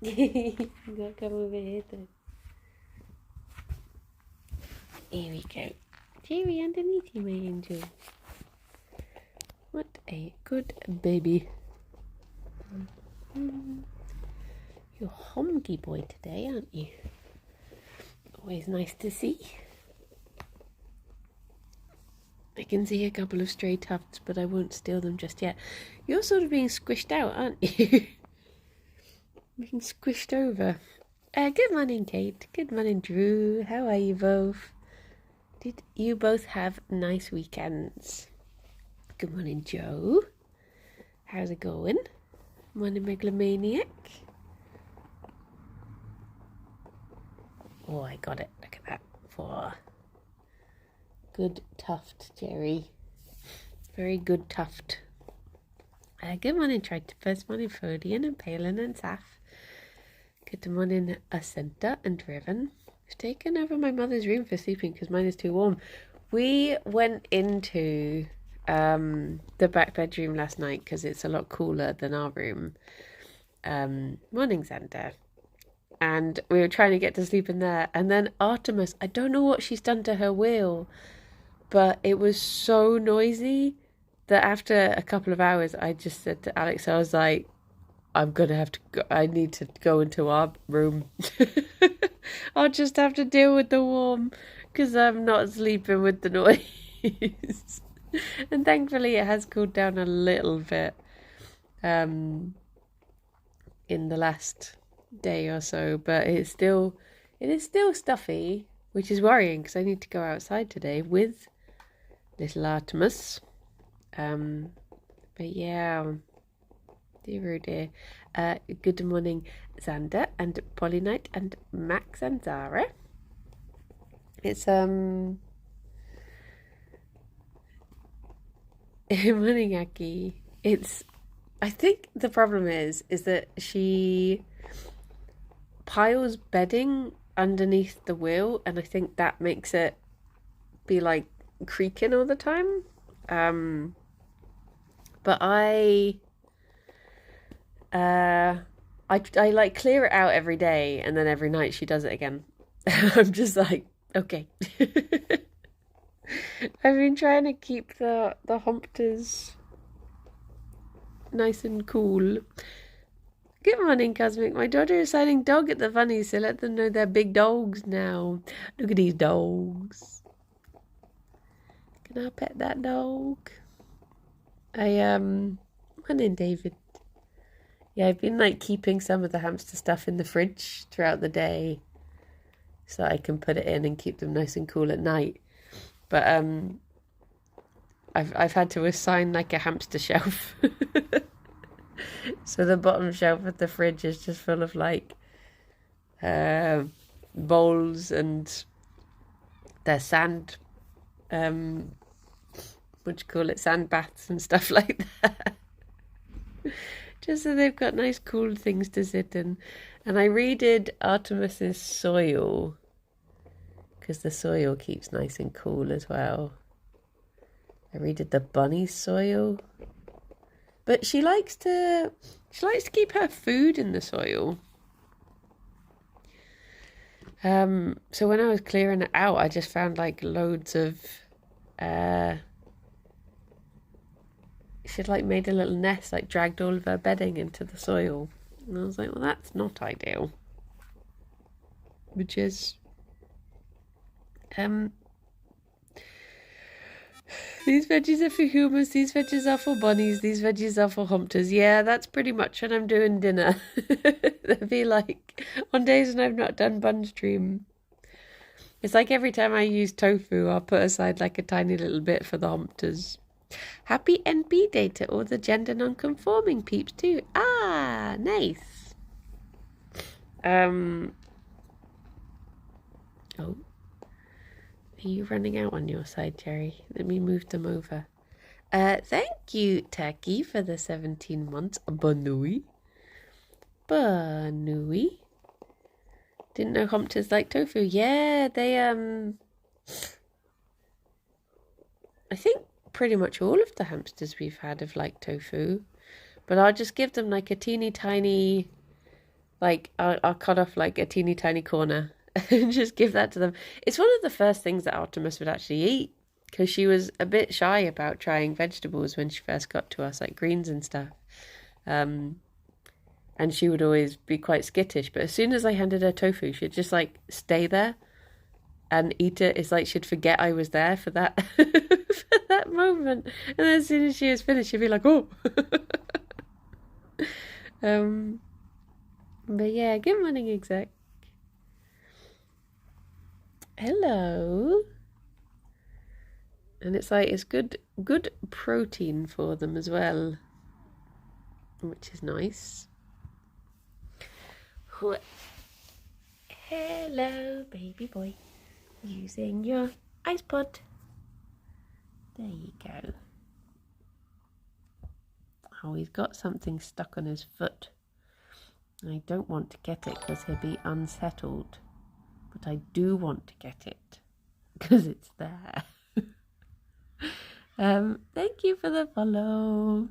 You gotta come over here then. Here we go. Gerry underneath you, my angel. What a good baby. You're a homgy boy today, aren't you? Always nice to see. I can see a couple of stray tufts, but I won't steal them just yet. You're sort of being squished out, aren't you? Being squished over. Good morning, Kate. Good morning, Drew. How are you both? Did you both have nice weekends? Good morning, Joe. How's it going? Morning, Megalomaniac. Oh, I got it. Look at that. For good tuft, Gerry. Very good tuft. Good morning, Tritopus. Morning, Fodian and Palin and Saf. Good morning, Ascenta and Driven. I've taken over my mother's room for sleeping because mine is too warm. We went into the back bedroom last night because it's a lot cooler than our room. Morning, Xander. And we were trying to get to sleep in there. And then Artemis, I don't know what she's done to her wheel, but it was so noisy that after a couple of hours, I just said to Alex, I was like, I'm going to have to go. I need to go into our room. I'll just have to deal with the warm because I'm not sleeping with the noise. And thankfully it has cooled down a little bit in the last day or so, but it is still stuffy, which is worrying because I need to go outside today with little Artemis. But yeah, dear oh dear. Good morning, Xander and Polynite and Max and Zara. It's morning, Aki. I think the problem is that she piles bedding underneath the wheel, and I think that makes it be like creaking all the time. But I like clear it out every day, and then every night she does it again. I'm just like, okay. I've been trying to keep the humpters nice and cool. Good morning, Cosmic. My daughter is signing dog at the funny, so let them know they're big dogs now. Look at these dogs. Can I pet that dog? Morning, David. Yeah, I've been like keeping some of the hamster stuff in the fridge throughout the day so that I can put it in and keep them nice and cool at night. But I've had to assign like a hamster shelf. So the bottom shelf of the fridge is just full of like bowls and their sand what do you call it, sand baths and stuff like that. Just so they've got nice cool things to sit in. And I redid Artemis's soil because the soil keeps nice and cool as well. I redid the bunny soil, but she likes to keep her food in the soil. So when I was clearing it out, I just found like loads of she'd like made a little nest, like dragged all of her bedding into the soil. And I was like, well, that's not ideal. Which is these veggies are for humans, these veggies are for bunnies, these veggies are for humpters. Yeah, that's pretty much when I'm doing dinner. It'd be like on days when I've not done bun stream. It's like every time I use tofu, I'll put aside like a tiny little bit for the humpters. Happy NB Day to all the gender non-conforming peeps too. Ah, nice. Oh, are you running out on your side, Gerry? Let me move them over. Thank you, Tacky, for the 17 months. Banui. Didn't know humpters like tofu. Yeah, they I think pretty much all of the hamsters we've had have liked tofu, but I'll just give them like a teeny tiny Like I'll cut off like a teeny tiny corner and just give that to them. It's one of the first things that Artemis would actually eat because she was a bit shy about trying vegetables when she first got to us, like greens and stuff. Um, and she would always be quite skittish. But as soon as I handed her tofu, she'd just like stay there and eat it. It's like she'd forget I was there for that for that moment. And then as soon as she was finished, she'd be like, "Oh." um, but yeah, good morning, exec. Hello. And it's like it's good protein for them as well, which is nice. Hello, baby boy. Using your ice pod. There you go. Oh, he's got something stuck on his foot. I don't want to get it because he'll be unsettled. But I do want to get it because it's there. Thank you for the follow.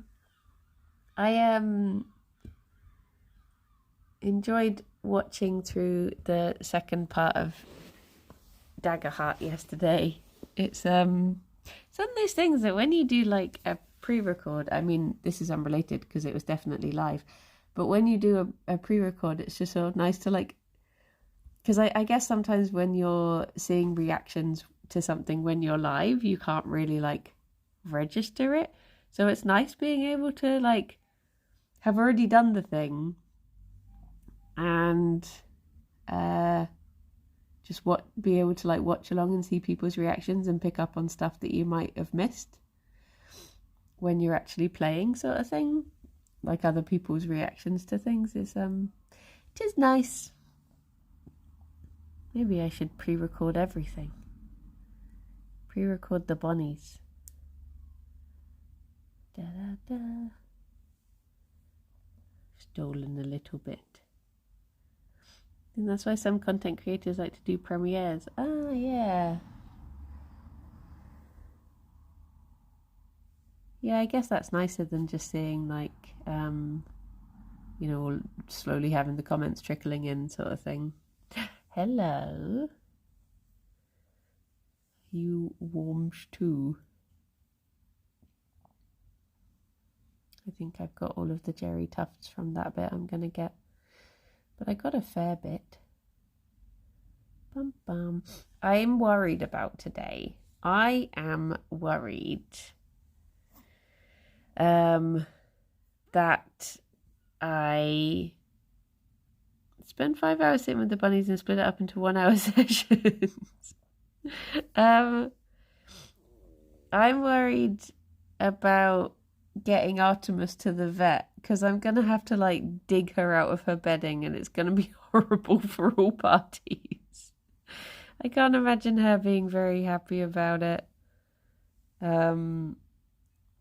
I enjoyed watching through the second part of Daggerheart yesterday. It's one of those things that when you do like a pre-record, I mean this is unrelated because it was definitely live, but when you do a pre-record, it's just so nice to like, because I guess sometimes when you're seeing reactions to something when you're live, you can't really like register it. So it's nice being able to like have already done the thing and just be able to like watch along and see people's reactions and pick up on stuff that you might have missed when you're actually playing, sort of thing. Like other people's reactions to things is it is nice. Maybe I should pre-record everything. Pre-record the bunnies. Da-da-da. Stolen a little bit. And that's why some content creators like to do premieres. Ah, yeah. Yeah, I guess that's nicer than just seeing like, slowly having the comments trickling in sort of thing. Hello. You warms too. I think I've got all of the Gerry tufts from that bit I'm going to get. But I got a fair bit. Bum bum. I'm worried about today. I am worried that I spend 5 hours sitting with the bunnies and split it up into 1 hour sessions. I'm worried about getting Artemis to the vet because I'm gonna have to like dig her out of her bedding and it's gonna be horrible for all parties. I can't imagine her being very happy about it. No,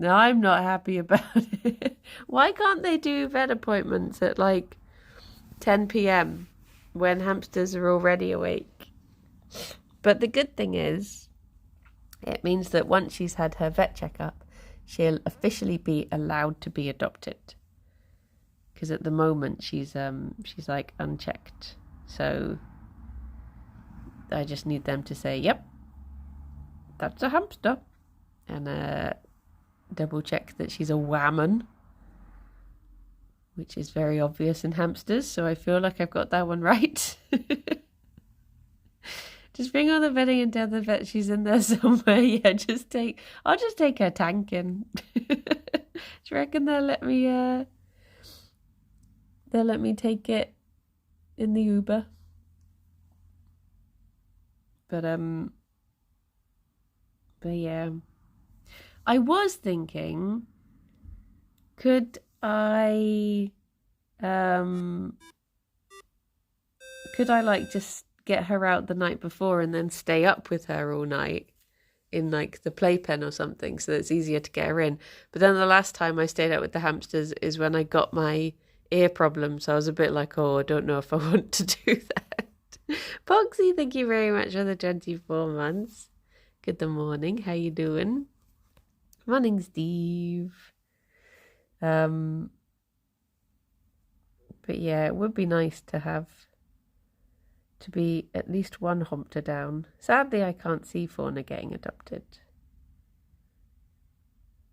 I'm not happy about it. Why can't they do vet appointments at like 10 p.m. when hamsters are already awake? But the good thing is, it means that once she's had her vet checkup, she'll officially be allowed to be adopted. Because at the moment she's like unchecked. So I just need them to say, yep, that's a hamster. And double check that she's a whammon, which is very obvious in hamsters. So I feel like I've got that one right. Just bring all the bedding and tell the vet she's in there somewhere. Yeah, I'll just take her tank in. Do you reckon they'll let me take it in the Uber? But yeah. I was thinking, could I like just get her out the night before and then stay up with her all night in like the playpen or something so that it's easier to get her in. But then the last time I stayed out with the hamsters is when I got my ear problem, so I was a bit like, oh, I don't know if I want to do that. Poxy, thank you very much for the 24 months. Good morning, how you doing? Morning, Steve. But But yeah, it would be nice to be at least one Hampter down. Sadly, I can't see Fauna getting adopted.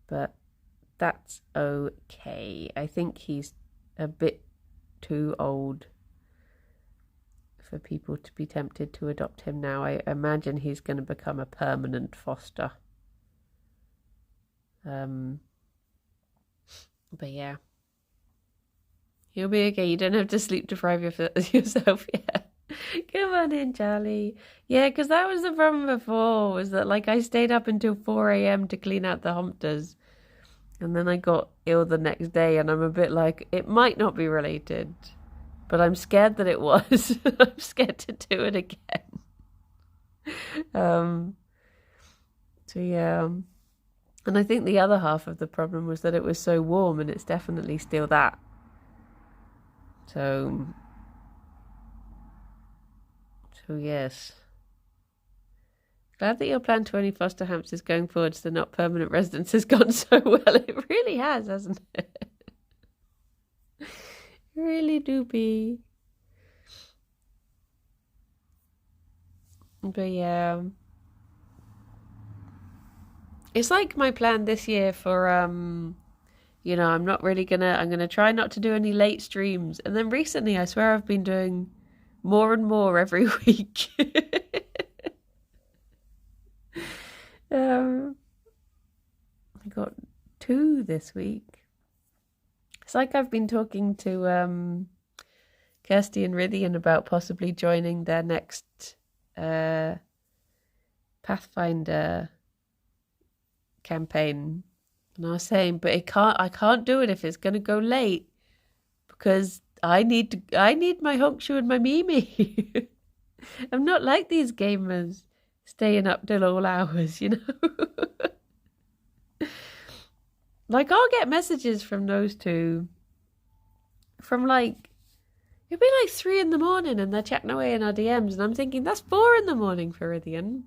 But that's okay. I think he's a bit too old for people to be tempted to adopt him now. I imagine he's going to become a permanent foster. But yeah. You'll be okay. You don't have to sleep deprive yourself yet. Come on in, Charlie. Yeah, because that was the problem before, was that like I stayed up until 4 a.m. to clean out the Hampters. And then I got ill the next day, and I'm a bit like, it might not be related, but I'm scared that it was. I'm scared to do it again. So yeah. And I think the other half of the problem was that it was so warm, and it's definitely still that. So yes. Glad that your plan to only foster hamsters going forwards to not permanent residence has gone so well. It really has, hasn't it? Really do be. But yeah. It's like my plan this year for I'm gonna try not to do any late streams. And then recently I swear I've been doing more and more every week. I got 2 this week. It's like I've been talking to Kirsty and Rithian about possibly joining their next Pathfinder campaign. And I was saying, but I can't do it if it's gonna go late, because I need my Honkshoe and my Mimi. I'm not like these gamers staying up till all hours, you know. Like, I'll get messages from those two from like, it'll be like 3 in the morning and they're chatting away in our DMs, and I'm thinking that's 4 in the morning for Rithian.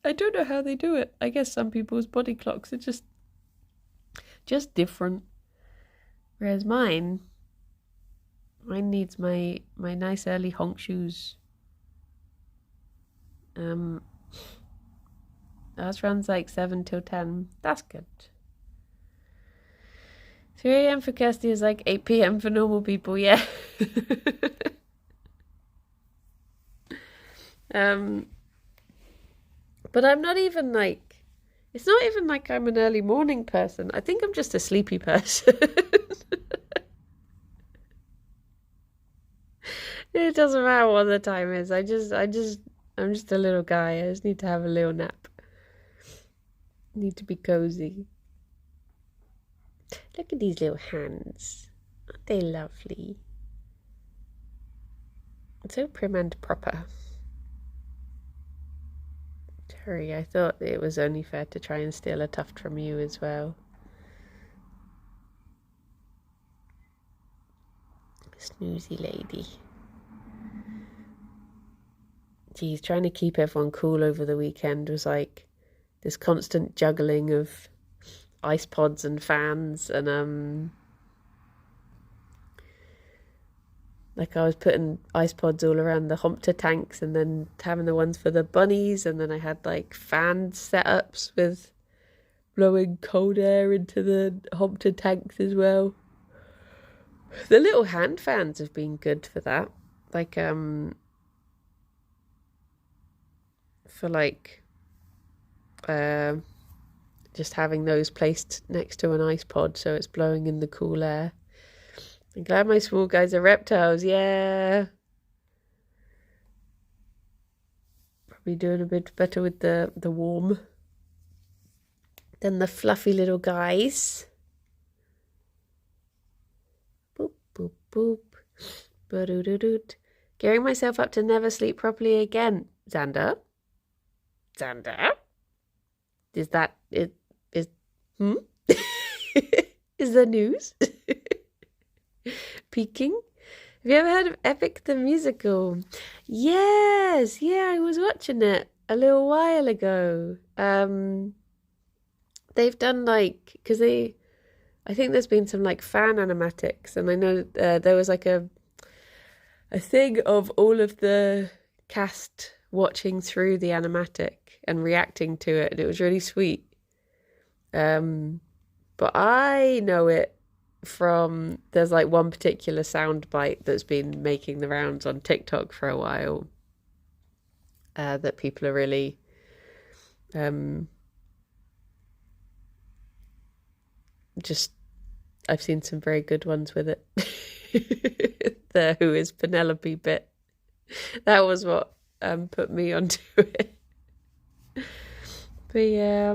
I don't know how they do it. I guess some people's body clocks are just different. Whereas mine needs my nice early Honkshoes. Ours runs like 7 till 10. That's good. 3 a.m. for Kirsty is like 8 p.m. for normal people, yeah. But I'm not even like, it's not even like I'm an early morning person. I think I'm just a sleepy person. It doesn't matter what the time is. I'm just a little guy. I just need to have a little nap. Need to be cozy. Look at these little hands. Aren't they lovely? So prim and proper. Terry, I thought it was only fair to try and steal a tuft from you as well. Snoozy lady. Geez, trying to keep everyone cool over the weekend was like this constant juggling of ice pods and fans, and like I was putting ice pods all around the Hampter tanks, and then having the ones for the bunnies, and then I had like fan setups with blowing cold air into the Hampter tanks as well. The little hand fans have been good for that. Like for like just having those placed next to an ice pod so it's blowing in the cool air. I'm glad my small guys are reptiles, yeah. Probably doing a bit better with the warm than the fluffy little guys. Boop, boop, boop. Ba-doo-doo-doot. Gearing myself up to never sleep properly again. Xander? Is that it? Is there news? Peeking? Have you ever heard of Epic the Musical? Yes, yeah, I was watching it a little while ago. They've done like, because I think there's been some like fan animatics, and I know there was like a thing of all of the cast watching through the animatic and reacting to it, and it was really sweet. But I know it from, there's like one particular sound bite that's been making the rounds on TikTok for a while, that people are really just, I've seen some very good ones with it. The "Who is Penelope" bit. That was what put me onto it. But yeah,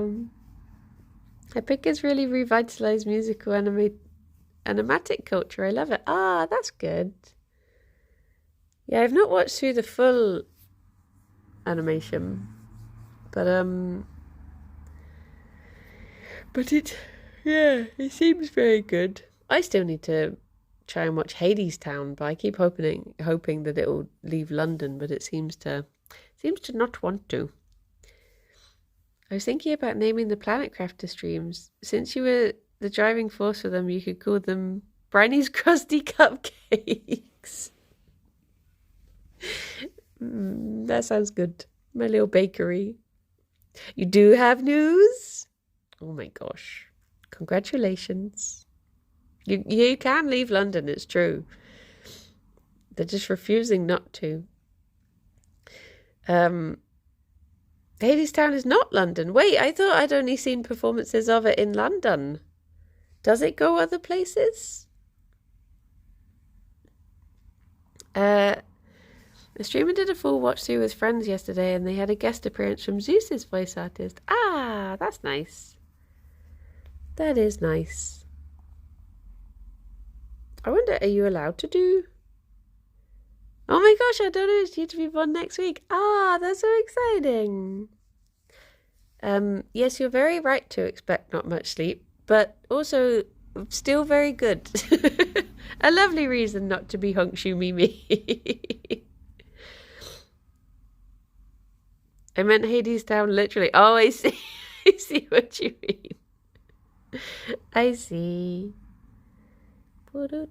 I think it's really revitalized musical animatic culture. I love it. Ah, that's good. Yeah, I've not watched through the full animation, but it seems very good. I still need to try and watch Hadestown, but I keep hoping that it will leave London, but it seems to not want to. I was thinking about naming the Planet Crafter streams. Since you were the driving force for them, you could call them Briny's Crusty Cupcakes. That sounds good. My little bakery. You do have news? Oh my gosh. Congratulations. You can leave London, it's true. They're just refusing not to. Hadestown is not London. Wait, I thought I'd only seen performances of it in London. Does it go other places? The streamer did a full watch through with friends yesterday, and they had a guest appearance from Zeus's voice artist. Ah, that's nice. That is nice. I wonder, are you allowed to do? Oh my gosh, I don't know, it's due to be born next week. Ah, that's so exciting. Yes, you're very right to expect not much sleep, but also still very good. A lovely reason not to be hunkshu Mimi. I meant Hadestown literally. Oh, I see. I see what you mean. I see. Oh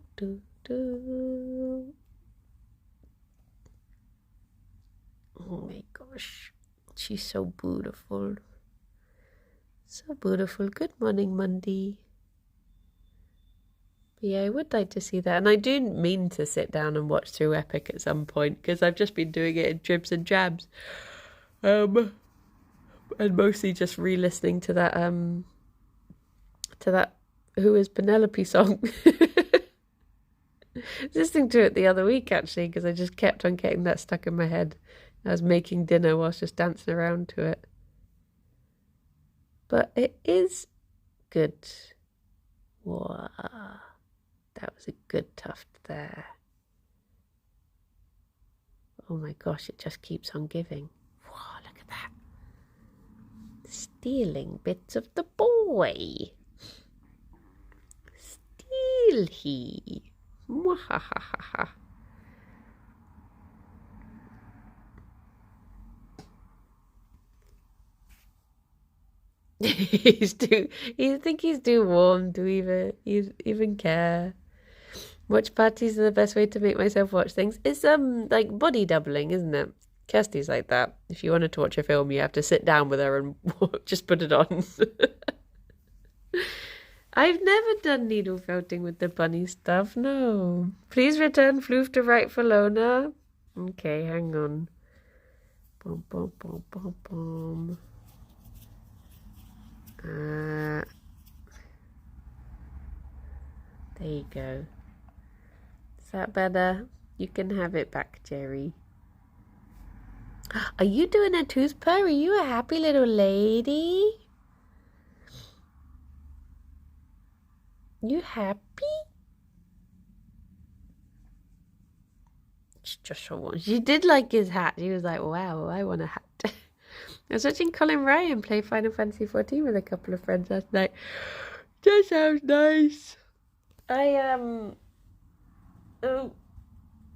my gosh. She's so beautiful. So beautiful. Good morning, Monday. But yeah, I would like to see that. And I do mean to sit down and watch through Epic at some point, because I've just been doing it in dribs and jabs. And mostly just re-listening to that Who is Penelope song. Listening to it the other week, actually, because I just kept on getting that stuck in my head. I was making dinner whilst just dancing around to it. But it is good. Wow. That was a good tuft there. Oh my gosh, it just keeps on giving. Wow, look at that. Stealing bits of the boy. Steal he. Mwahahaha. I think he's too warm to even care. Watch parties are the best way to make myself watch things. It's like body doubling, isn't it? Kirsty's like that. If you wanted to watch a film, you have to sit down with her and just put it on. I've never done needle felting with the bunny stuff, no. Please return floof to rightful owner. Okay, hang on. Boom, boom, boom, boom, boom. There you go. Is that better? You can have it back, Gerry. Are you doing a tooth purr? Are you a happy little lady? You happy? It's just for one. She did like his hat. She was like, wow, I want a hat. I was watching Colin Ryan play Final Fantasy XIV with a couple of friends last night. That sounds nice. Oh,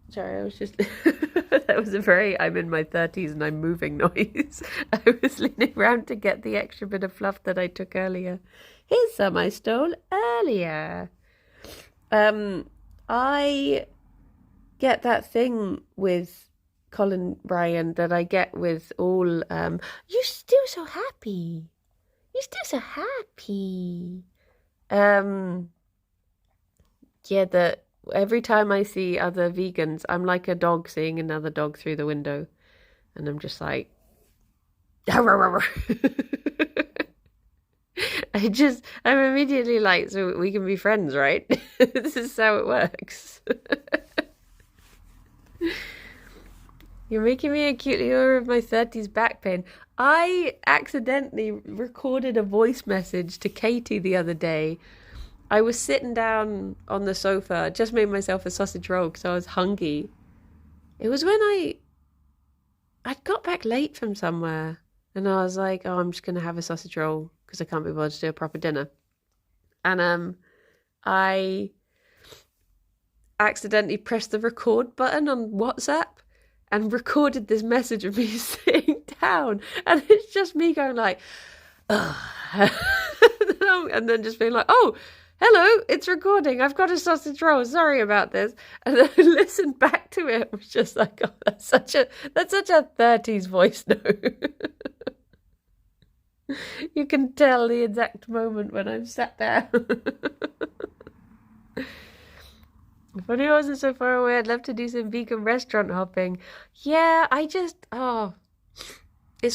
sorry, I was just That was a very I'm in my 30s and I'm moving noise. I was leaning around to get the extra bit of fluff that I took earlier. Here's some I stole earlier. I get that thing with Colin Bryan that I get with all you're still so happy. You're still so happy. Yeah, that every time I see other vegans, I'm like a dog seeing another dog through the window. And I'm just like, I'm immediately like, so we can be friends, right? This is how it works. You're making me acutely aware of my 30s back pain. I accidentally recorded a voice message to Katie the other day. I was sitting down on the sofa, just made myself a sausage roll because I was hungry. It was when I'd got back late from somewhere and I was like, oh, I'm just going to have a sausage roll because I can't be bothered to do a proper dinner. And I accidentally pressed the record button on WhatsApp and recorded this message of me sitting down. And it's just me going like, ugh. And then just being like, oh, hello, it's recording. I've got a sausage roll. Sorry about this. And then I listened back to it. It was just like, oh, that's such a 30s voice note. You can tell the exact moment when I'm sat down. If only I wasn't so far away, I'd love to do some vegan restaurant hopping. Yeah, it's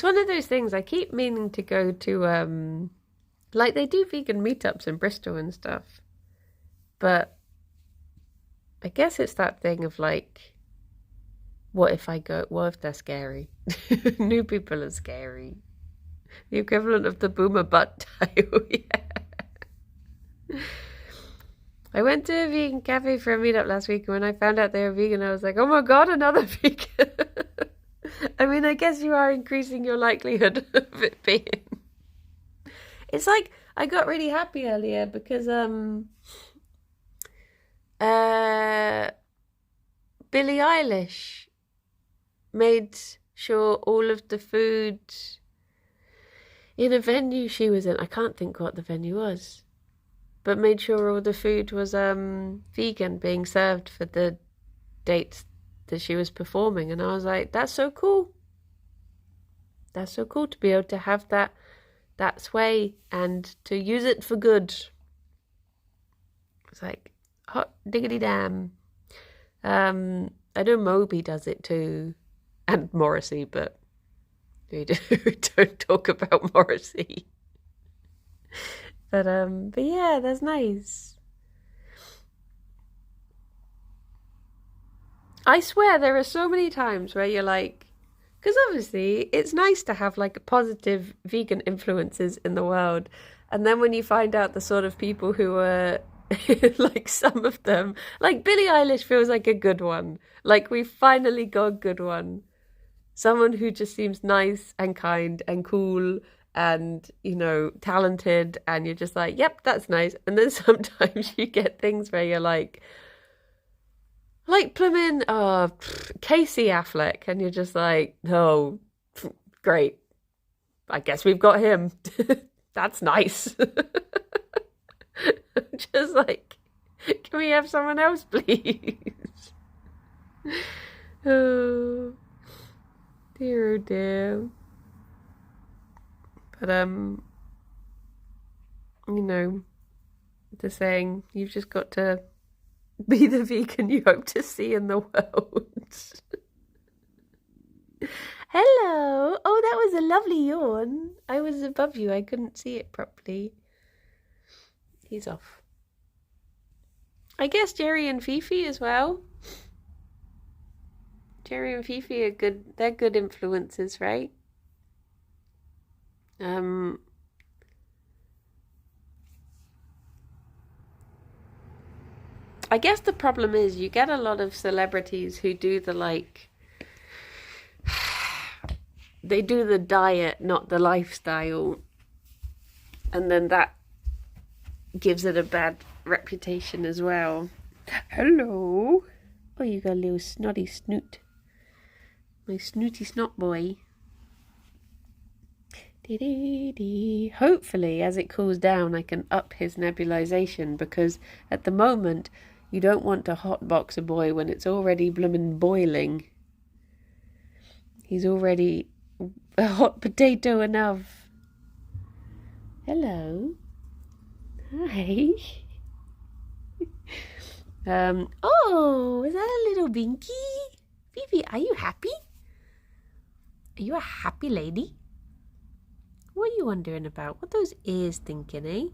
one of those things I keep meaning to go to, like they do vegan meetups in Bristol and stuff. But I guess it's that thing of like, what if they're scary? New people are scary. The equivalent of the boomer butt tile, yeah. I went to a vegan cafe for a meetup last week, and when I found out they were vegan, I was like, oh my God, another vegan. I mean, I guess you are increasing your likelihood of it being. It's like, I got really happy earlier because Billie Eilish made sure all of the food in a venue she was in, I can't think what the venue was, but made sure all the food was vegan being served for the dates that she was performing. And I was like, that's so cool. That's so cool to be able to have that sway and to use it for good. It's like, hot diggity damn. I know Moby does it too, and Morrissey, but we don't talk about Morrissey. But yeah, that's nice. I swear there are so many times where you're like, because obviously it's nice to have like positive vegan influences in the world. And then when you find out the sort of people who are like some of them, like Billie Eilish feels like a good one. Like we finally got a good one. Someone who just seems nice and kind and cool and, you know, talented. And you're just like, yep, that's nice. And then sometimes you get things where you're like plumbing, Casey Affleck. And you're just like, oh, great. I guess we've got him. That's nice. Just like, can we have someone else, please? Oh. Dear, oh dear. But, you know, the saying, you've just got to be the vegan you hope to see in the world. Hello. Oh, that was a lovely yawn. I was above you. I couldn't see it properly. He's off. I guess Gerry and Fifi as well. Gerry and Fifi are good. They're good influences, right? I guess the problem is you get a lot of celebrities who do the like, they do the diet, not the lifestyle. And then that gives it a bad reputation as well. Hello. Oh, you got a little snotty snoot. My snooty snot boy. Hopefully, as it cools down, I can up his nebulization, because at the moment, you don't want to hotbox a boy when it's already bloomin' boiling. He's already a hot potato enough. Hello. Hi. Oh, is that a little binky? Fifi, are you happy? Are you a happy lady? What are you wondering about? What are those ears thinking, eh?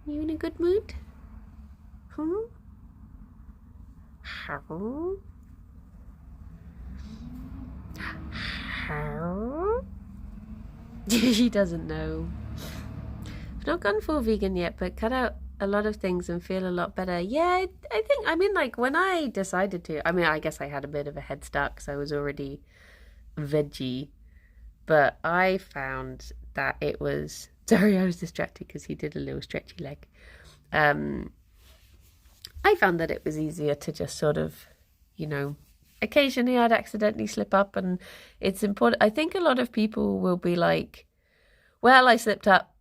You in a good mood? Huh? How? How? She doesn't know. I've not gone full vegan yet, but cut out a lot of things and feel a lot better. Yeah, I think, like when I decided to, I guess I had a bit of a head start because I was already veggie, but I found that it was, sorry, I was distracted because he did a little stretchy leg. I found that it was easier to just sort of, occasionally I'd accidentally slip up, and it's important. I think a lot of people will be like, well, I slipped up,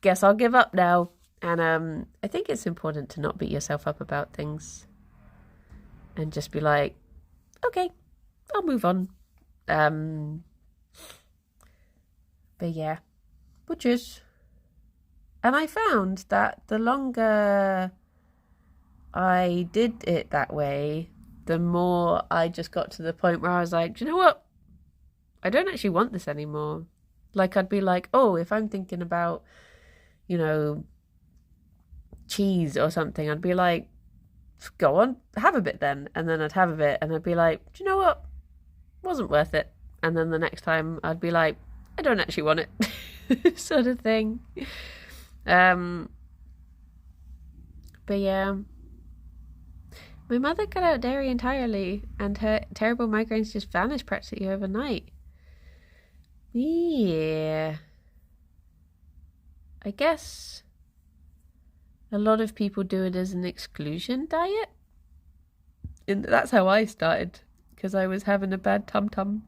guess I'll give up now. And I think it's important to not beat yourself up about things and just be like, okay, I'll move on. But yeah, butchers. And I found that the longer I did it that way, the more I just got to the point where I was like, do you know what? I don't actually want this anymore. Like, I'd be like, oh, if I'm thinking about, cheese or something, I'd be like, go on, have a bit then. And then I'd have a bit and I'd be like, do you know what? Wasn't worth it. And then the next time I'd be like, I don't actually want it. Sort of thing. But yeah. My mother cut out dairy entirely and her terrible migraines just vanished practically overnight. Yeah. I guess a lot of people do it as an exclusion diet. And that's how I started, because I was having a bad tum-tum.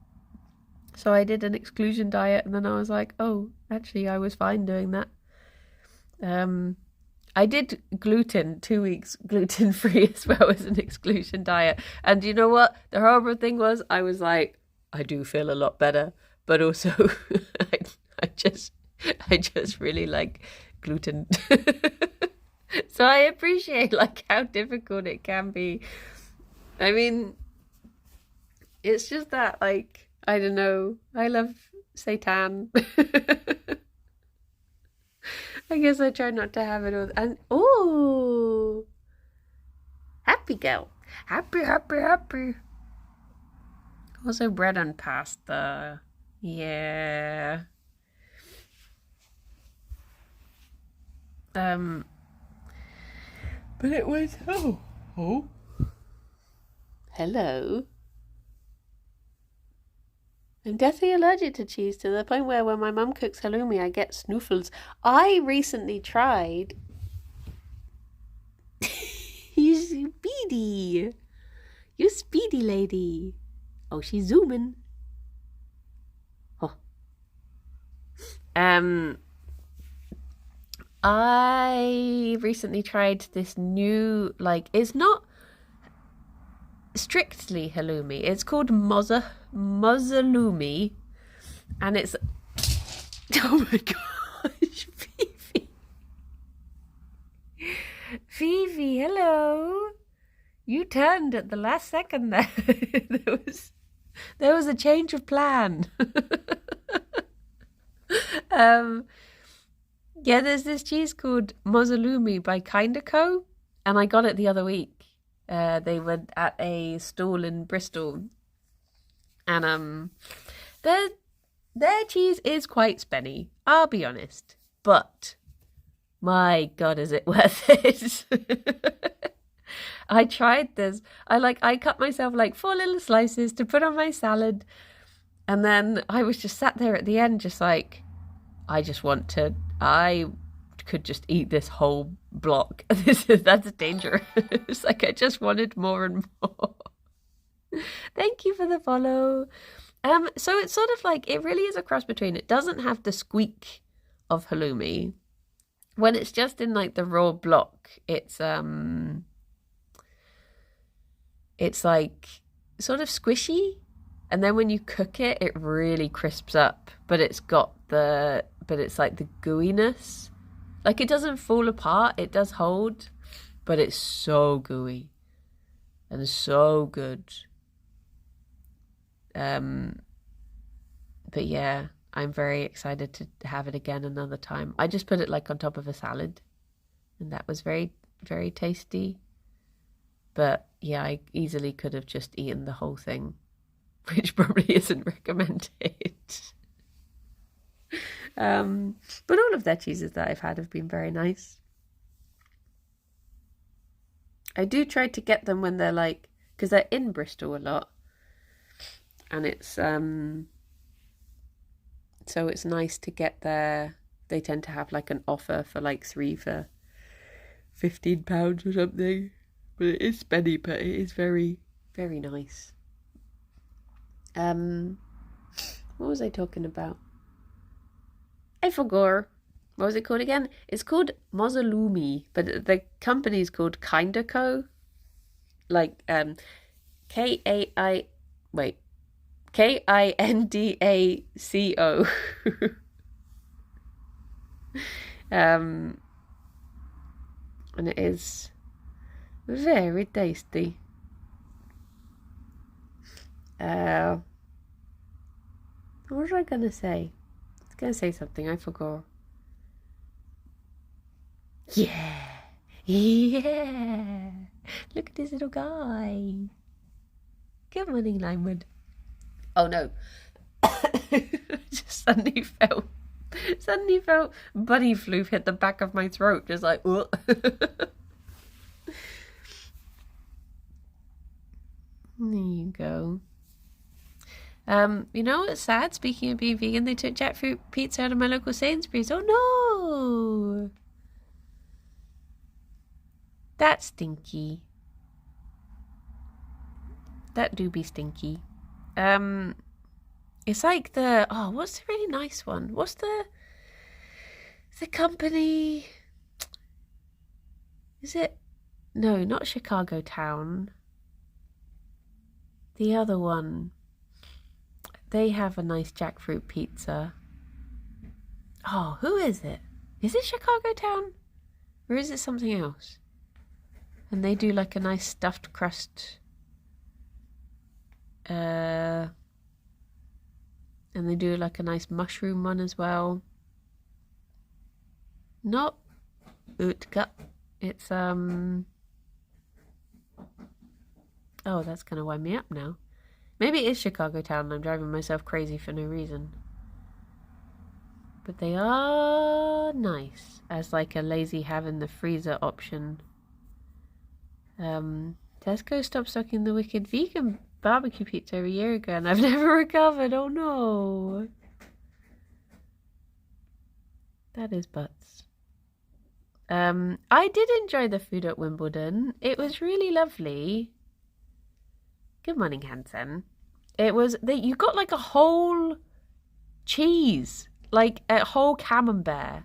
So I did an exclusion diet, and then I was like, oh, actually, I was fine doing that. I did gluten, 2 weeks gluten-free as well as an exclusion diet. And you know what? The horrible thing was, I was like, I do feel a lot better, but also I just really like gluten. So I appreciate how difficult it can be. I mean, it's just that I don't know, I love seitan. I guess I try not to have it all. And oh, happy girl, happy. Also bread and pasta. Yeah. But it was oh. Hello. I'm deathly allergic to cheese, to the point where when my mum cooks halloumi, I get snoofles. I recently tried. You speedy. You speedy lady. Oh, she's zooming. Oh. I recently tried this new, it's not strictly halloumi. It's called mozzalumi, and it's, oh my gosh, Fifi, hello. You turned at the last second there. There was a change of plan. Yeah, there's this cheese called mozzalumi by Kinda Co, and I got it the other week. They were at a stall in Bristol, and their cheese is quite spenny, I'll be honest, but my God, is it worth it? I tried this. I cut myself 4 little slices to put on my salad, and then I was just sat there at the end just I could just eat this whole block. That's dangerous. Like, I just wanted more and more. Thank you for the follow. So it's sort of like, it really is a cross between, it doesn't have the squeak of halloumi. When it's just in like the raw block, it's like sort of squishy, and then when you cook it, it really crisps up, but it's like the gooiness. Like, it doesn't fall apart, it does hold, but it's so gooey and so good. But yeah, I'm very excited to have it again another time. I just put it like on top of a salad, and that was very, very tasty. But yeah, I easily could have just eaten the whole thing, which probably isn't recommended. But all of their cheeses that I've had have been very nice. I do try to get them when they're like, because they're in Bristol a lot, and it's so it's nice to get there. They tend to have like an offer for like 3 for £15 or something. But it is spenny, but it is very, very nice. What was I talking about? I forgot. What was it called again? It's called Mozzalumi, but the company is called Kinda Co. Like Kindaco. And it is very tasty. What was I gonna say? I was gonna say something, I forgot. Yeah. Look at this little guy. Good morning, Limewood. Oh no. Just suddenly felt bunny flu hit the back of my throat, just like There you go. You know what's sad? Speaking of being vegan, they took jackfruit pizza out of my local Sainsbury's. Oh no! That's stinky. That do be stinky. It's like what's the really nice one? What's the company? Is it? No, not Chicago Town. The other one. They have a nice jackfruit pizza. Oh, who is it? Is it Chicago Town? Or is it something else? And they do like a nice stuffed crust. And they do like a nice mushroom one as well. Not Utka. It's oh, that's gonna wind me up now. Maybe it is Chicago Town and I'm driving myself crazy for no reason. But they are nice as like a lazy have in the freezer option. Tesco stopped stocking the wicked vegan barbecue pizza a year ago and I've never recovered. Oh no. That is butts. I did enjoy the food at Wimbledon. It was really lovely. Good morning, Hansen. It was you got like a whole cheese, like a whole camembert,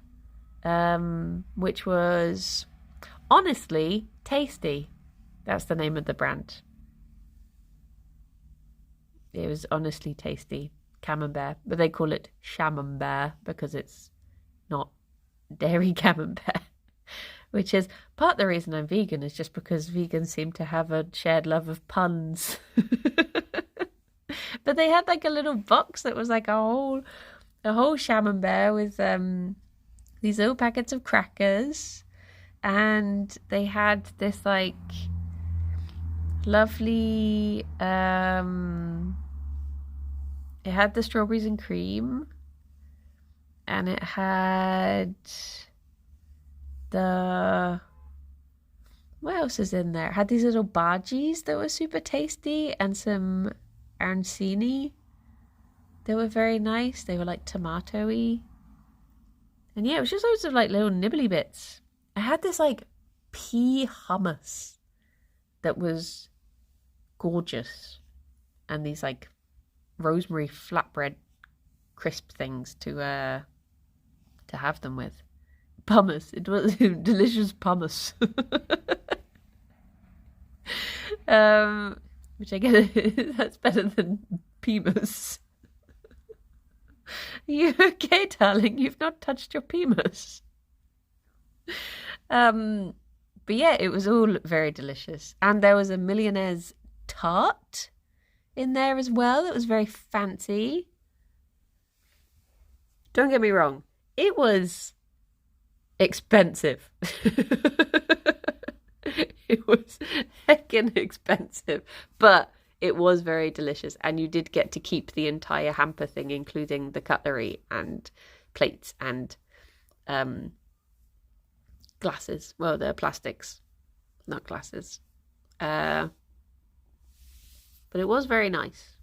which was honestly tasty. That's the name of the brand. It was honestly tasty, camembert, but they call it chamembert because it's not dairy camembert. Which is part of the reason I'm vegan is just because vegans seem to have a shared love of puns. But they had like a little box that was like a whole camembert with these little packets of crackers, and they had this like lovely it had the strawberries and cream, and it had what else is in there? It had these little bhajis that were super tasty and some arancini. They were very nice. They were like tomato-y. And yeah, it was just loads of like little nibbly bits. I had this like pea hummus that was gorgeous, and these like rosemary flatbread crisp things to have them with. Pumice. It was delicious pumice. Which I guess that's better than Peemus. Are you okay, darling? You've not touched your Peemus. But yeah, it was all very delicious. And there was a millionaire's tart in there as well. It was very fancy. Don't get me wrong. It was expensive. It was heckin' expensive, but it was very delicious, and you did get to keep the entire hamper thing, including the cutlery and plates and glasses. Well, they're plastics, not glasses. But it was very nice.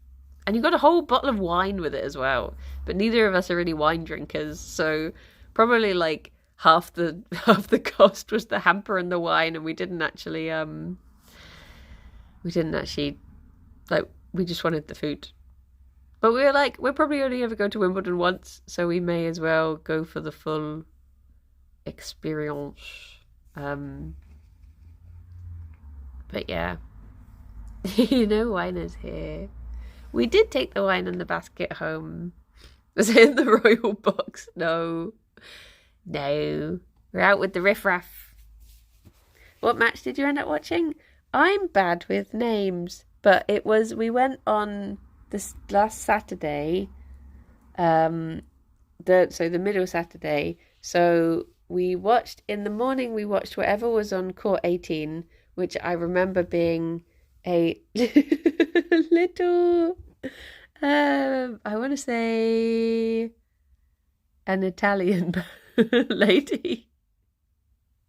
And you got a whole bottle of wine with it as well. But neither of us are really wine drinkers, so probably like half the cost was the hamper and the wine, and we didn't actually like, we just wanted the food. But we were like, we're probably only ever going to Wimbledon once, so we may as well go for the full experience. But yeah. Wine is here. We did take the wine in the basket home. Was it in the royal box? No. We're out with the riffraff. What match did you end up watching? I'm bad with names, but we went on this last Saturday, the middle Saturday. So we watched, in the morning, we watched whatever was on Court 18, which I remember being a little, I want to say an Italian lady.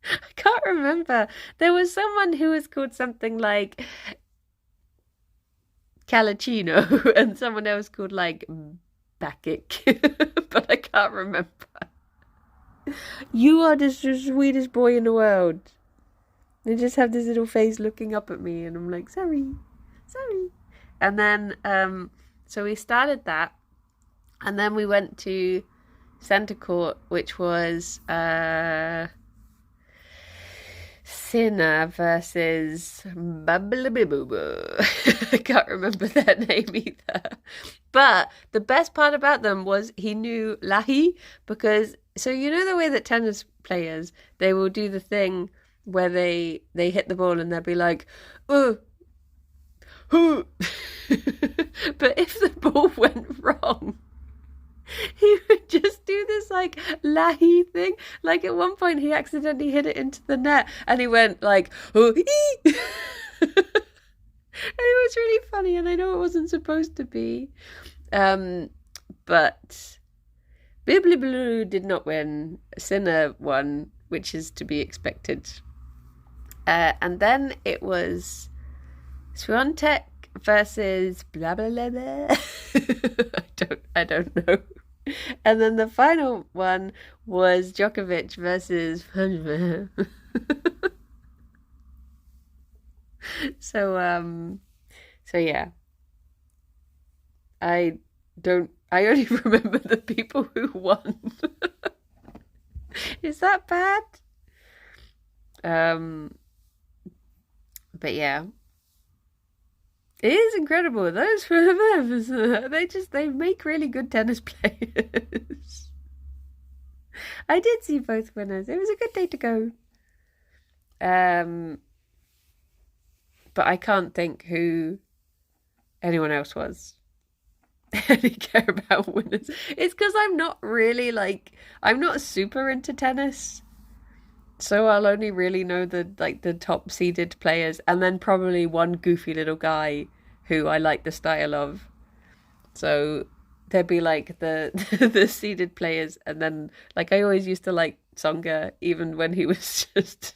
I can't remember. There was someone who was called something like Calicino and someone else called like Bakic, but I can't remember. You are the sweetest boy in the world. They just have this little face looking up at me, and I'm like, sorry. And then, so we started that, and then we went to Centre Court, which was Sinner versus I can't remember their name either. But the best part about them was he knew Lahi, because so you know the way that tennis players, they will do the thing where they hit the ball and they'll be like, oh, but if the ball went wrong, he would just do this like lahi thing. Like at one point he accidentally hit it into the net and he went like, oh, and it was really funny, and I know it wasn't supposed to be. But Bibliblu did not win. Sinner won, which is to be expected. And then it was Swiatek versus blah blah blah blah. I don't know. And then the final one was Djokovic versus so yeah. I only remember the people who won. Is that bad? But yeah. It is incredible. Those they make really good tennis players. I did see both winners. It was a good day to go. But I can't think who anyone else was. Any care about winners. It's because I'm not really I'm not super into tennis. So I'll only really know the top seeded players, and then probably one goofy little guy who I like the style of. So there'd be like the seeded players, and then like I always used to like Tsonga, even when he was just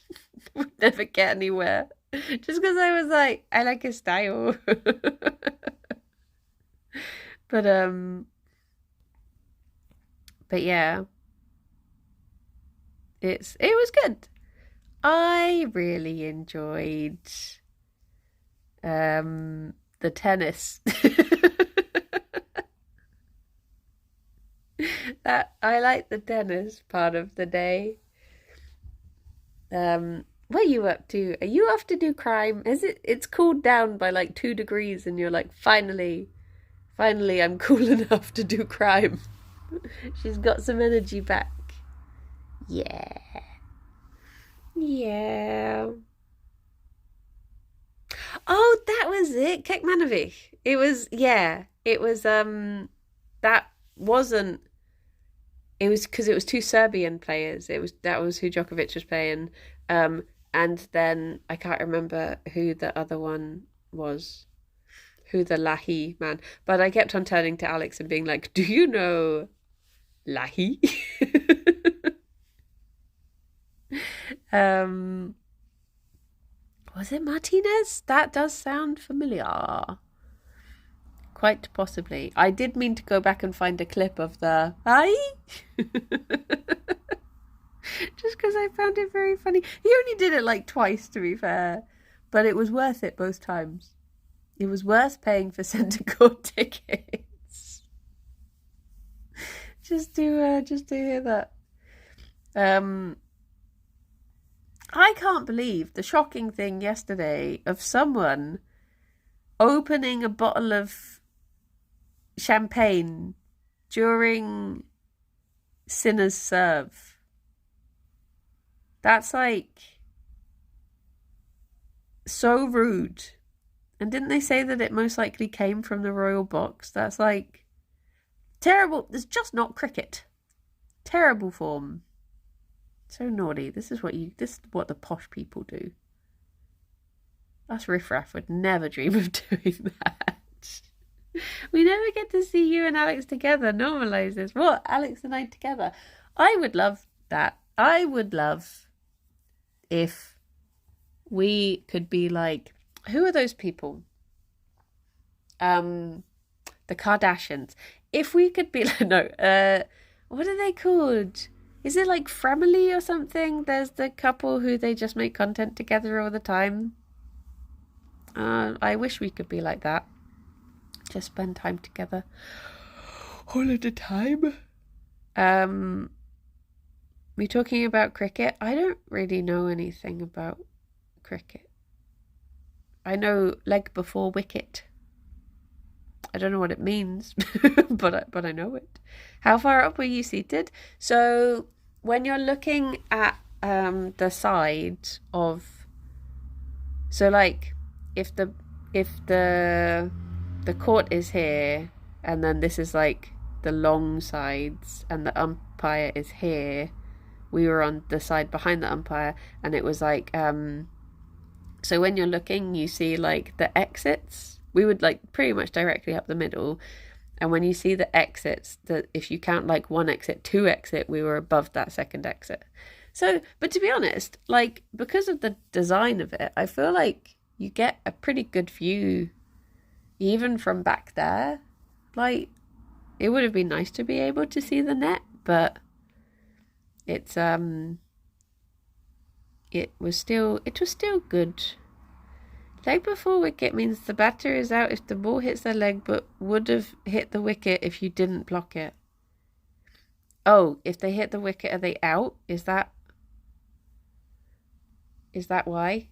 would never get anywhere, just because I was like, I like his style. But yeah. it was good. I really enjoyed the tennis. That I like the tennis part of the day. What are you up to? Are you off to do crime? It's cooled down by like 2 degrees and you're like, finally I'm cool enough to do crime. She's got some energy back. Yeah. Yeah. Oh, that was it. Kekmanovic. It was, yeah. It was, that wasn't, it was because it was 2 Serbian players. That was who Djokovic was playing. And then I can't remember who the other one was, who the Lahi man. But I kept on turning to Alex and being like, do you know Lahi? Was it Martinez? That does sound familiar. Quite possibly. I did mean to go back and find a clip of the hi. Just because I found it very funny. He only did it like twice, to be fair. But it was worth it both times. It was worth paying for centre court tickets. just to hear that. I can't believe the shocking thing yesterday of someone opening a bottle of champagne during Sinner's serve. That's like so rude. And didn't they say that it most likely came from the royal box? That's like terrible. It's just not cricket. Terrible form. So naughty. This is what the posh people do. Us riffraff would never dream of doing that. We never get to see you and Alex together. Normalise this. What? Alex and I together? I would love that. I would love if we could be like, who are those people? The Kardashians. If we could be like, no, what are they called? Is it like Fremily or something? There's the couple who they just make content together all the time. I wish we could be like that. Just spend time together all of the time. We talking about cricket? I don't really know anything about cricket. I know leg before wicket. I don't know what it means, but I know it. How far up were you seated? So when you're looking at the side of, so like if the court is here and then this is like the long sides and the umpire is here, we were on the side behind the umpire and it was like so when you're looking you see like the exits. We would like pretty much directly up the middle, and when you see the exits, that if you count like 1 exit, 2 exit, we were above that second exit. So, but to be honest, like because of the design of it, I feel like you get a pretty good view even from back there. Like it would have been nice to be able to see the net, but it's it was still good. Leg before wicket means the batter is out if the ball hits their leg, but would have hit the wicket if you didn't block it. Oh, if they hit the wicket, are they out? Is that why?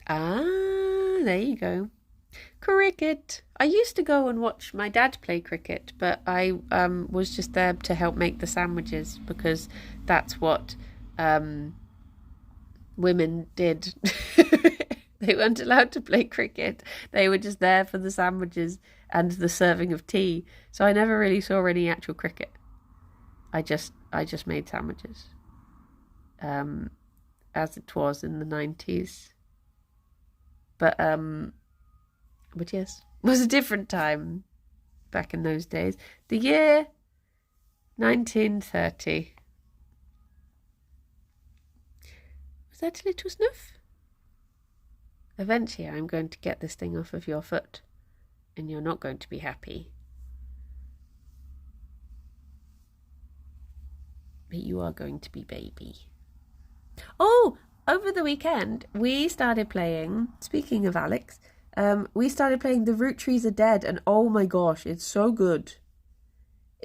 Ah, there you go. Cricket. I used to go and watch my dad play cricket, but I was just there to help make the sandwiches because that's what women did. They weren't allowed to play cricket. They were just there for the sandwiches and the serving of tea. So I never really saw any actual cricket. I just made sandwiches. As it was in the 90s. But yes, it was a different time back in those days. The year 1930. Was that a little snuff? Eventually I'm going to get this thing off of your foot and you're not going to be happy. But you are going to be baby. Oh, over the weekend, we started playing, speaking of Alex, we started playing The Root Trees Are Dead, and oh my gosh, it's so good.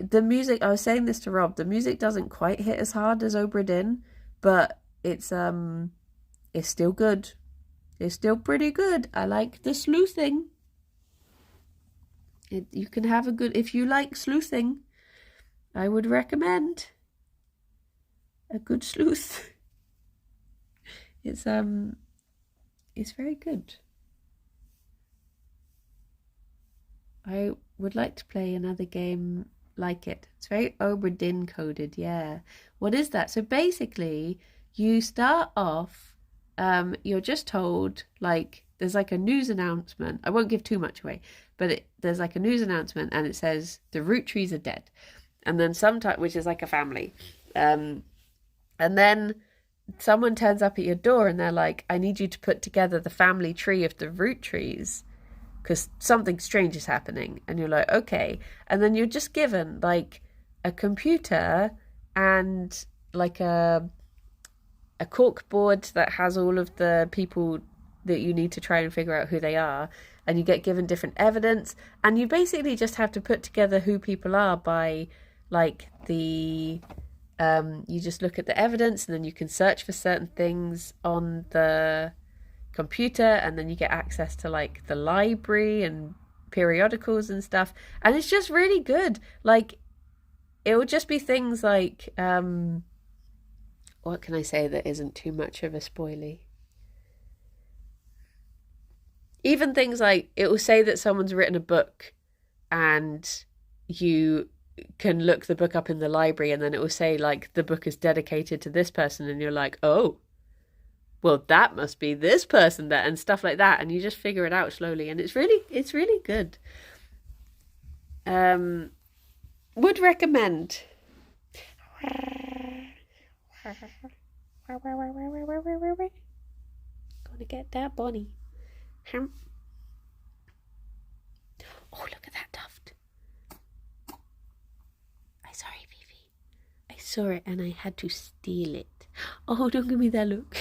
The music, I was saying this to Rob, the music doesn't quite hit as hard as Obra Dinn, but it's still good. It's still pretty good. I like the sleuthing. You can have a good, if you like sleuthing, I would recommend a good sleuth. It's very good. I would like to play another game like it. It's very Obra Dinn coded, yeah. What is that? So basically, you start off, you're just told, like, there's like a news announcement. I won't give too much away, but there's like a news announcement and it says, the root trees are dead. And then sometimes, which is like a family. And then someone turns up at your door and they're like, I need you to put together the family tree of the root trees, because something strange is happening. And you're like, okay. And then you're just given like a computer and like a cork board that has all of the people that you need to try and figure out who they are. And you get given different evidence. And you basically just have to put together who people are by like the... you just look at the evidence and then you can search for certain things on the computer, and then you get access to like the library and periodicals and stuff, and it's just really good. Like, it will just be things like what can I say that isn't too much of a spoilie? Even things like, it will say that someone's written a book and you can look the book up in the library, and then it will say like the book is dedicated to this person, and you're like, oh, well, that must be this person there, and stuff like that, and you just figure it out slowly, and it's really good. Would recommend. Gonna get that bunny. Oh, look at that tuft. I sorry, Fifi. I saw it and I had to steal it. Oh, don't give me that look.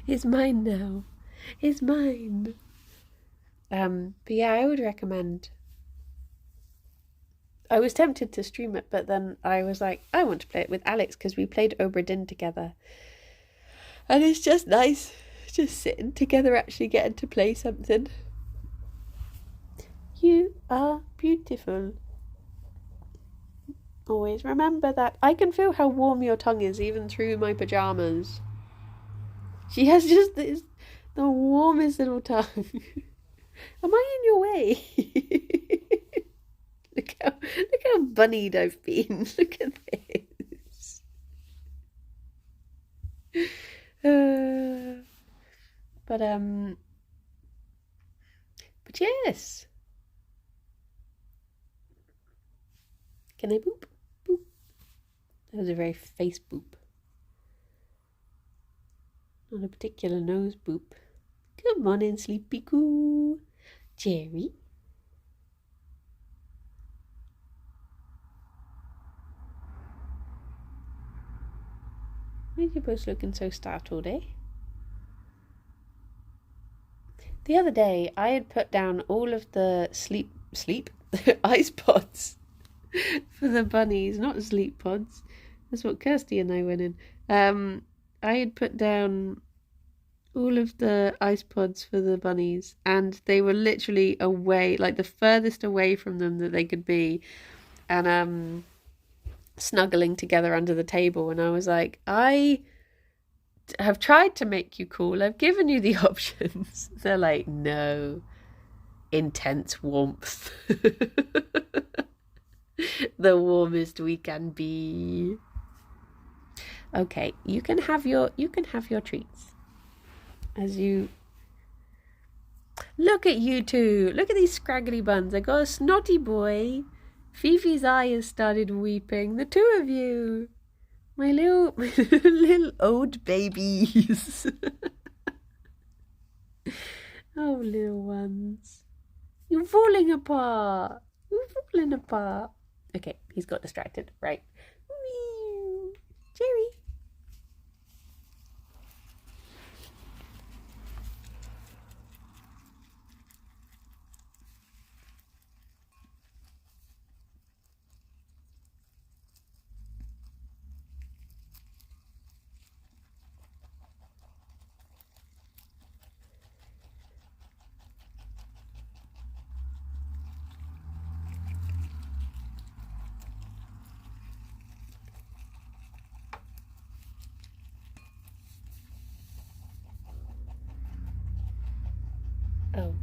It's mine now. It's mine. But yeah, I would recommend. I was tempted to stream it, but then I was like, I want to play it with Alex because we played Obra Dinn together. And it's just nice, just sitting together, actually getting to play something. You are beautiful. Always remember that. I can feel how warm your tongue is even through my pajamas. She has just the warmest little tongue. Am I in your way? Look how bunnied I've been. Look at this. But yes. Can I boop? Boop. That was a very face boop. Not a particular nose boop. Come on in, sleepy coo. Gerry. Why are you both looking so startled, eh? The other day, I had put down all of the sleep ice pods for the bunnies, not sleep pods. That's what Kirsty and I went in. I had put down all of the ice pods for the bunnies, and they were literally away, like the furthest away from them that they could be, and snuggling together under the table. And I was like, I have tried to make you cool. I've given you the options. They're like, no. Intense warmth. The warmest we can be. Okay, you can have your treats. As you look at you two. Look at these scraggly buns. I got a snotty boy. Fifi's eye has started weeping. The two of you. My little old babies. Oh, little ones. You're falling apart. You're falling apart. Okay, he's got distracted. Right. Whee! Gerry. Oh.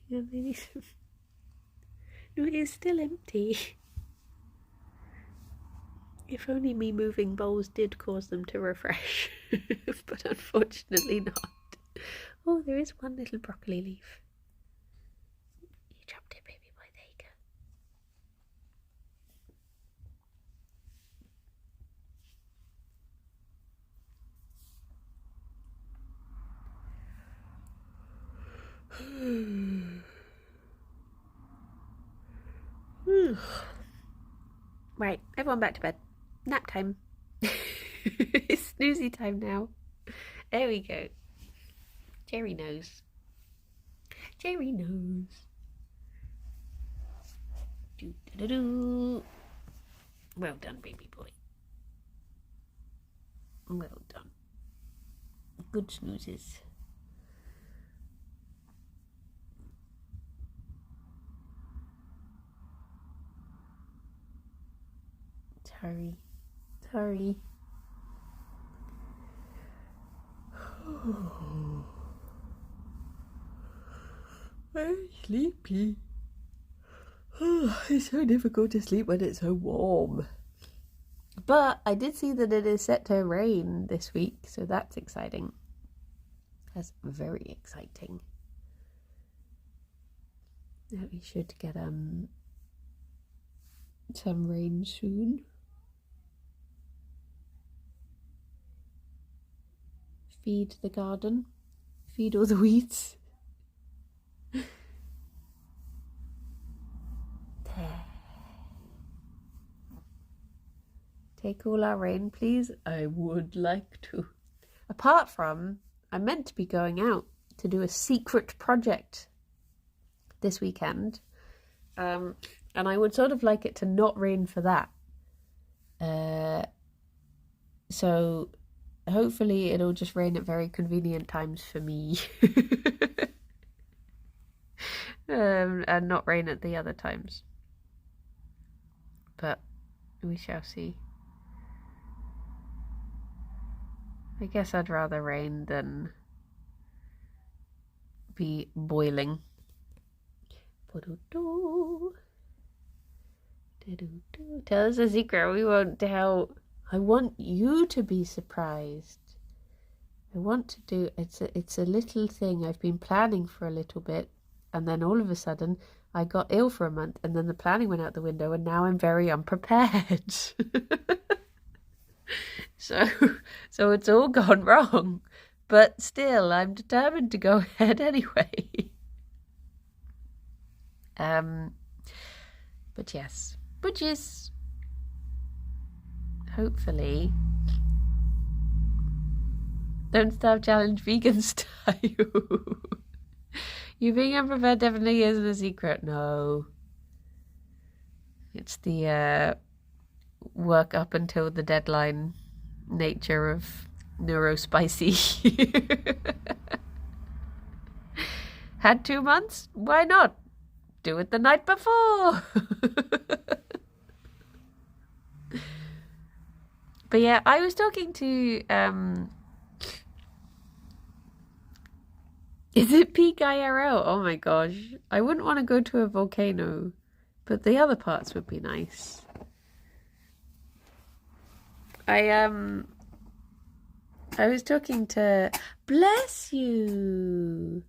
Yeah, maybe some... No, it is still empty. If only me moving bowls did cause them to refresh. But unfortunately not. Oh, there is one little broccoli leaf. You dropped it, baby boy. There you go. Right, everyone back to bed. Nap time. It's snoozy time now. There we go. Gerry knows. Gerry knows. Do-do-do-do. Well done, baby boy. Well done. Good snoozes. Hurry. Hurry. I'm sleepy. It's so difficult to sleep when it's so warm. But I did see that it is set to rain this week, so that's exciting. That's very exciting. That we should get some rain soon. Feed the garden. Feed all the weeds. Take all our rain, please. I would like to. Apart from, I'm meant to be going out to do a secret project this weekend. And I would sort of like it to not rain for that. So hopefully it'll just rain at very convenient times for me. And not rain at the other times. But we shall see. I guess I'd rather rain than be boiling. Tell us a secret we won't tell. I want you to be surprised. I want to do it's a little thing I've been planning for a little bit, and then all of a sudden I got ill for a month, and then the planning went out the window, and now I'm very unprepared. So it's all gone wrong, but still I'm determined to go ahead anyway. But yes, hopefully Don't Starve Challenge vegan style. You being unprepared definitely isn't a secret. No. It's the work up until the deadline nature of neurospicy. Had 2 months? Why not? Do it the night before. But yeah, I was talking to is it peak IRL? Oh my gosh. I wouldn't want to go to a volcano, but the other parts would be nice. I was talking to bless you,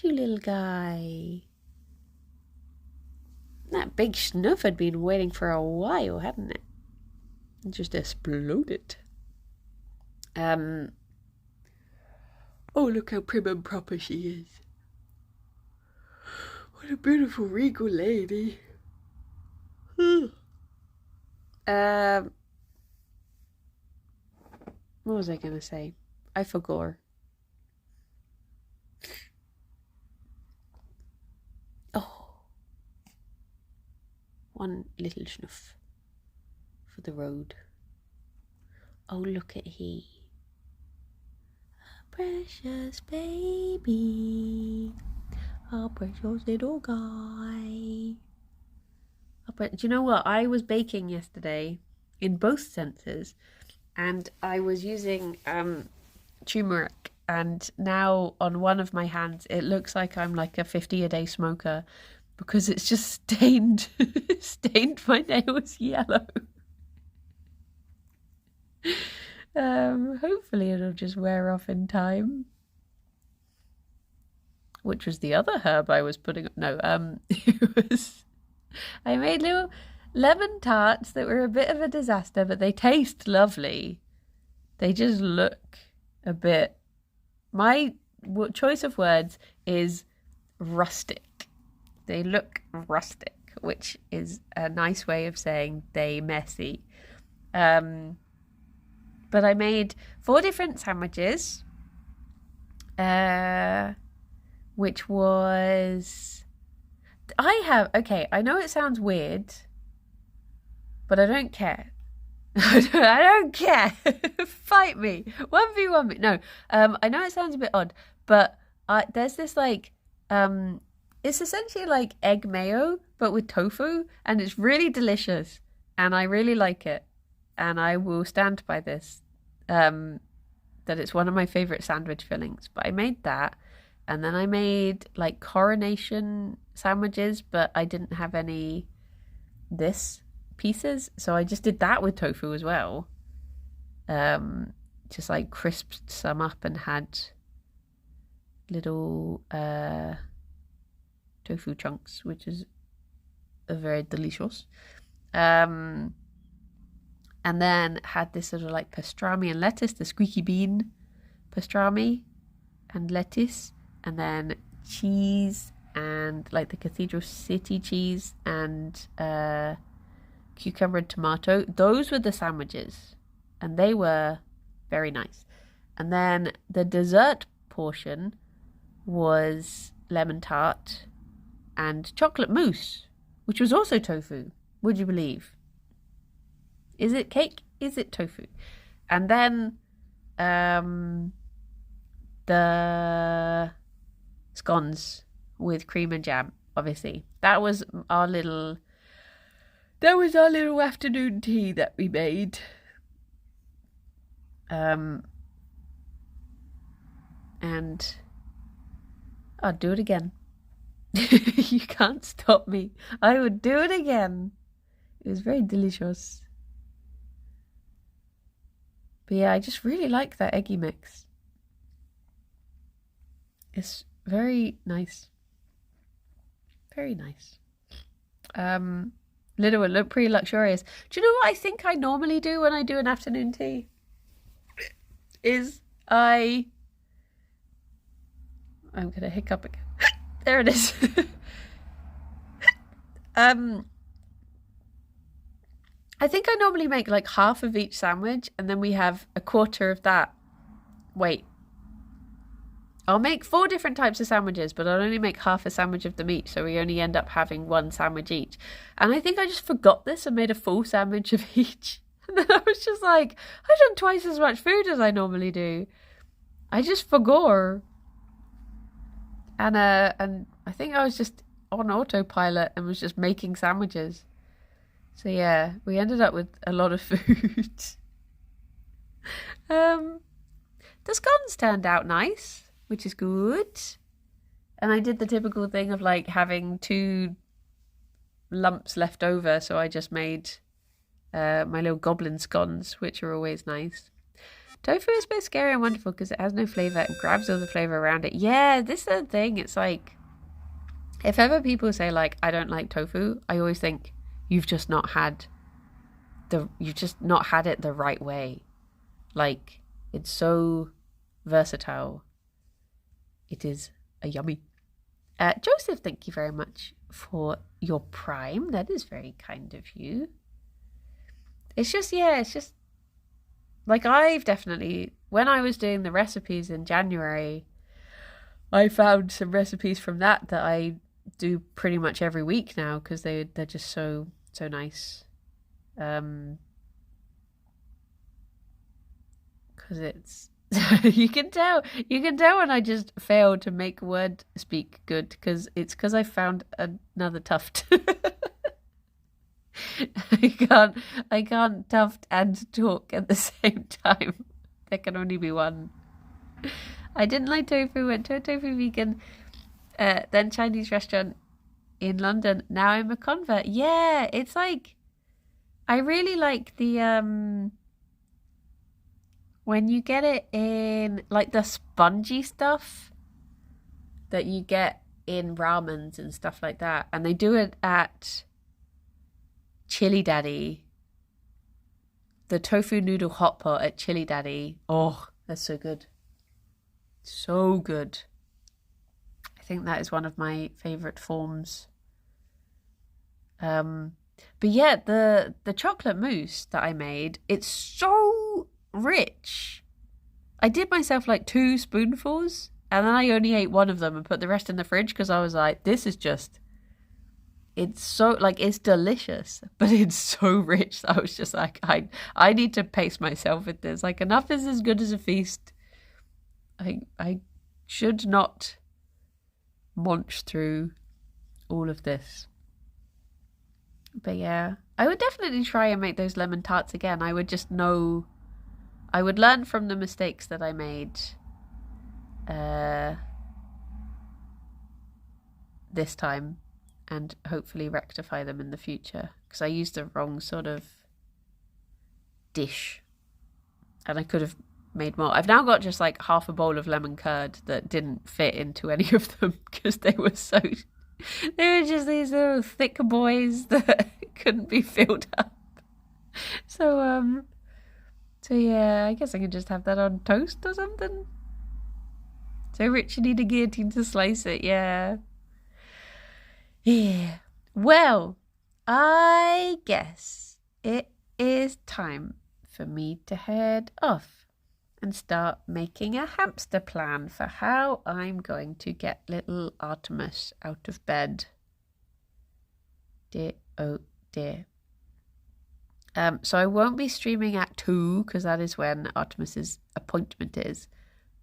little guy. That big snuff had been waiting for a while, hadn't it? It just exploded. Oh, look how prim and proper she is. What a beautiful regal lady. What was I gonna say? I forgot. Oh, one little snuff for the road. Oh, look at he. Precious baby. Oh, precious little guy. Do you know what? I was baking yesterday in both senses, and I was using turmeric, and now on one of my hands it looks like I'm like a 50-a-day smoker because it's just stained my nails yellow. Hopefully it'll just wear off in time. Which was the other herb I was putting. No, it was. I made little lemon tarts that were a bit of a disaster, but they taste lovely. They just look a bit. My choice of words is rustic. They look rustic, which is a nice way of saying they messy. But I made 4 different sandwiches, which was... I know it sounds weird, but I don't care. I don't care. Fight me. 1v1 me. No, I know it sounds a bit odd, but there's this like... it's essentially like egg mayo, but with tofu, and it's really delicious, and I really like it. And I will stand by this, that it's one of my favourite sandwich fillings. But I made that, and then I made like coronation sandwiches, but I didn't have any pieces, so I just did that with tofu as well. Just like crisped some up and had little tofu chunks, which is very delicious. And then had this sort of like pastrami and lettuce, the squeaky bean pastrami and lettuce, and then cheese and like the Cathedral City cheese and cucumber and tomato. Those were the sandwiches, and they were very nice. And then the dessert portion was lemon tart and chocolate mousse, which was also tofu. Would you believe? Is it cake? Is it tofu? And then the scones with cream and jam, obviously. That was our little afternoon tea that we made. And I'll do it again. You can't stop me. I would do it again. It was very delicious. But yeah, I just really like that eggy mix. It's very nice. Very nice. Little would look pretty luxurious. Do you know what I think I normally do when I do an afternoon tea? I'm gonna hiccup again. There it is. I think I normally make like half of each sandwich and then we have a quarter of that. Wait. I'll make 4 different types of sandwiches, but I'll only make half a sandwich of them each, so we only end up having 1 sandwich each. And I think I just forgot this and made a full sandwich of each. And then I was just like, I've done twice as much food as I normally do. I just forgot. And I think I was just on autopilot and was just making sandwiches. So yeah, we ended up with a lot of food. The scones turned out nice, which is good. And I did the typical thing of like having 2 lumps left over, so I just made my little goblin scones, which are always nice. Tofu is both scary and wonderful because it has no flavour and grabs all the flavour around it. Yeah, this is the thing. It's like, if ever people say like, I don't like tofu, I always think you've just not had it the right way. Like, it's so versatile. It is a yummy. Joseph, thank you very much for your Prime. That is very kind of you. It's just like I've definitely, when I was doing the recipes in January, I found some recipes from that I do pretty much every week now because they're just so nice. Because it's you can tell when I just failed to make word speak good because I found another tuft. I can't tuft and talk at the same time. There can only be one. I didn't like tofu, went to a tofu vegan, then Chinese restaurant in London. Now I'm a convert. Yeah, it's like, I really like the when you get it in like the spongy stuff that you get in ramens and stuff like that, and they do it at Chili Daddy, the tofu noodle hot pot at Chili Daddy. Oh, that's so good. So good. I think that is one of my favorite forms. But yeah, the chocolate mousse that I made, it's so rich. I did myself like 2 spoonfuls and then I only ate 1 of them and put the rest in the fridge because I was like, this is just, it's so, like, it's delicious, but it's so rich. I was just like, I need to pace myself with this. Like, enough is as good as a feast. I should not munch through all of this. But yeah, I would definitely try and make those lemon tarts again. I would learn from the mistakes that I made this time and hopefully rectify them in the future, because I used the wrong sort of dish and I could have made more. I've now got just like half a bowl of lemon curd that didn't fit into any of them because they were just these little thick boys that couldn't be filled up. So yeah, I guess I could just have that on toast or something. So rich you need a guillotine to slice it, yeah. Yeah. Well, I guess it is time for me to head off and start making a hamster plan for how I'm going to get little Artemis out of bed. Dear, oh dear. So I won't be streaming at 2 because that is when Artemis's appointment is.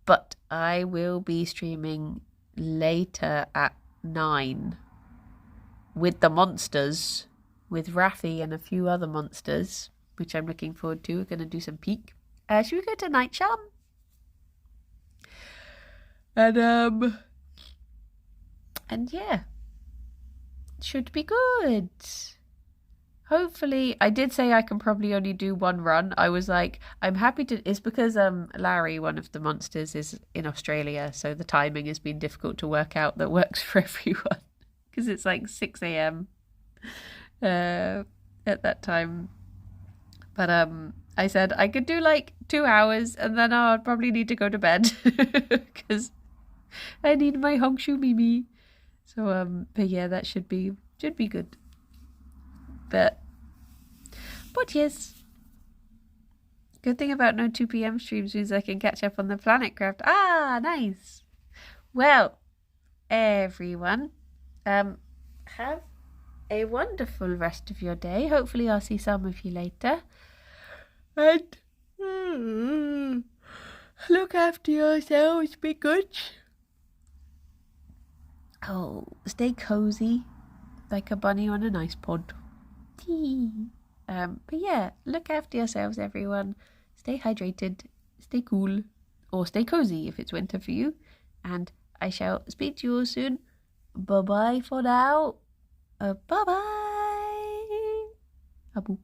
But I will be streaming later at 9 with the monsters, with Raffi and a few other monsters, which I'm looking forward to. We're going to do some peek. Should we go to Night Charm? And yeah, should be good. Hopefully, I did say I can probably only do one run. I was like, I'm happy to. It's because Larry, one of the monsters, is in Australia, so the timing has been difficult to work out that works for everyone because it's like 6 a.m. At that time. But I said I could do like 2 hours and then I'd probably need to go to bed because I need my hongshu mimi. So but yeah, that should be good. But yes, good thing about no 2 p.m. streams means I can catch up on the Planet Craft. Ah, nice. Well, everyone, have a wonderful rest of your day. Hopefully I'll see some of you later. And look after yourselves, be good. Oh, stay cozy like a bunny on an ice pod. But yeah, look after yourselves, everyone. Stay hydrated, stay cool, or stay cozy if it's winter for you. And I shall speak to you all soon. Bye-bye for now. Bye-bye. A boop.